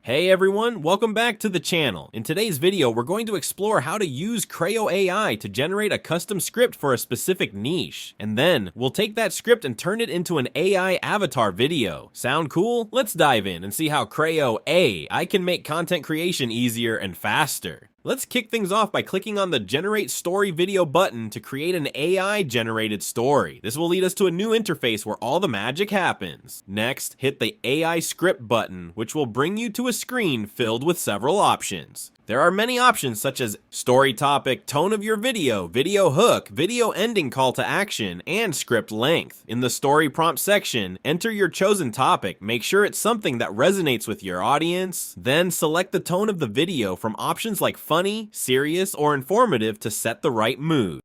Hey everyone, welcome back to the channel. In today's video, we're going to explore how to use Crayo AI to generate a custom script for a specific niche. And then, we'll take that script and turn it into an AI avatar video. Sound cool? Let's dive in and see how Crayo AI can make content creation easier and faster. Let's kick things off by clicking on the Generate Story Video button to create an AI-generated story. This will lead us to a new interface where all the magic happens. Next, hit the AI Script button, which will bring you to a screen filled with several options. There are many options such as story topic, tone of your video, video hook, video ending call to action, and script length. In the story prompt section, enter your chosen topic, make sure it's something that resonates with your audience, then select the tone of the video from options like funny, serious, or informative to set the right mood.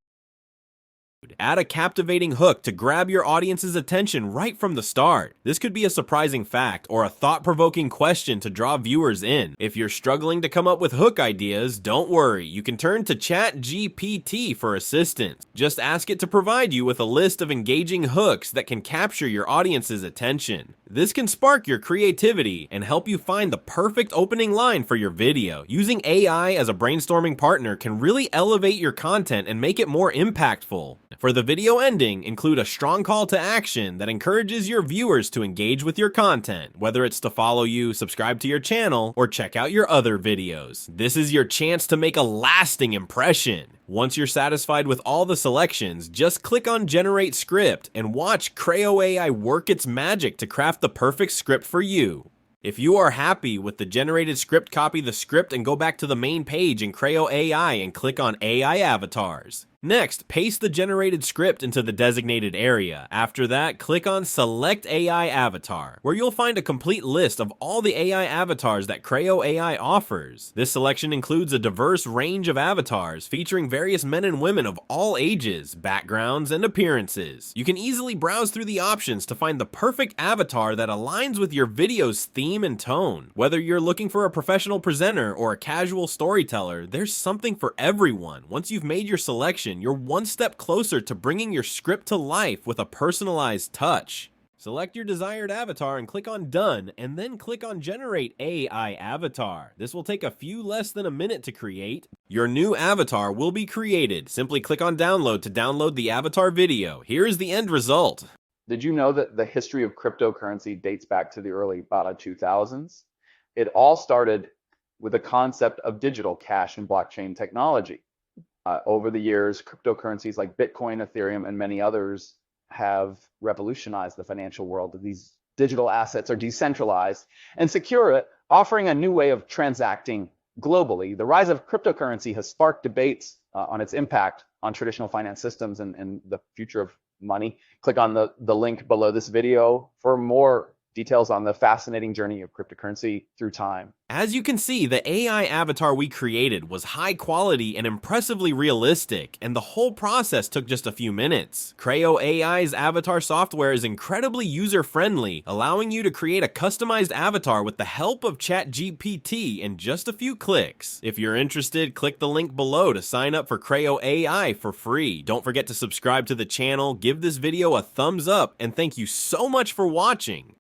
Add a captivating hook to grab your audience's attention right from the start. This could be a surprising fact or a thought-provoking question to draw viewers in. If you're struggling to come up with hook ideas, don't worry, you can turn to ChatGPT for assistance. Just ask it to provide you with a list of engaging hooks that can capture your audience's attention. This can spark your creativity and help you find the perfect opening line for your video. Using AI as a brainstorming partner can really elevate your content and make it more impactful. For the video ending, include a strong call to action that encourages your viewers to engage with your content, whether it's to follow you, subscribe to your channel, or check out your other videos. This is your chance to make a lasting impression. Once you're satisfied with all the selections, just click on Generate Script and watch Crayo AI work its magic to craft the perfect script for you. If you are happy with the generated script, copy the script and go back to the main page in Crayo AI and click on AI Avatars. Next, paste the generated script into the designated area. After that, click on Select AI Avatar, where you'll find a complete list of all the AI avatars that Crayo AI offers. This selection includes a diverse range of avatars featuring various men and women of all ages, backgrounds, and appearances. You can easily browse through the options to find the perfect avatar that aligns with your video's theme and tone. Whether you're looking for a professional presenter or a casual storyteller, there's something for everyone. Once you've made your selection, you're one step closer to bringing your script to life with a personalized touch. Select your desired avatar and click on Done, and then click on Generate AI Avatar. This will take a few less than a minute to create. Your new avatar will be created. Simply click on Download to download the avatar video. Here is the end result. Did you know that the history of cryptocurrency dates back to the early about 2000s? It all started with the concept of digital cash and blockchain technology. Over the years, cryptocurrencies like Bitcoin, Ethereum, and many others have revolutionized the financial world. These digital assets are decentralized and secure, offering a new way of transacting globally. The rise of cryptocurrency has sparked debates on its impact on traditional finance systems and the future of money. Click on the link below this video for more details on the fascinating journey of cryptocurrency through time. As you can see, the AI avatar we created was high quality and impressively realistic, and the whole process took just a few minutes. Crayo AI's avatar software is incredibly user-friendly, allowing you to create a customized avatar with the help of ChatGPT in just a few clicks. If you're interested, click the link below to sign up for Crayo AI for free. Don't forget to subscribe to the channel, give this video a thumbs up, and thank you so much for watching.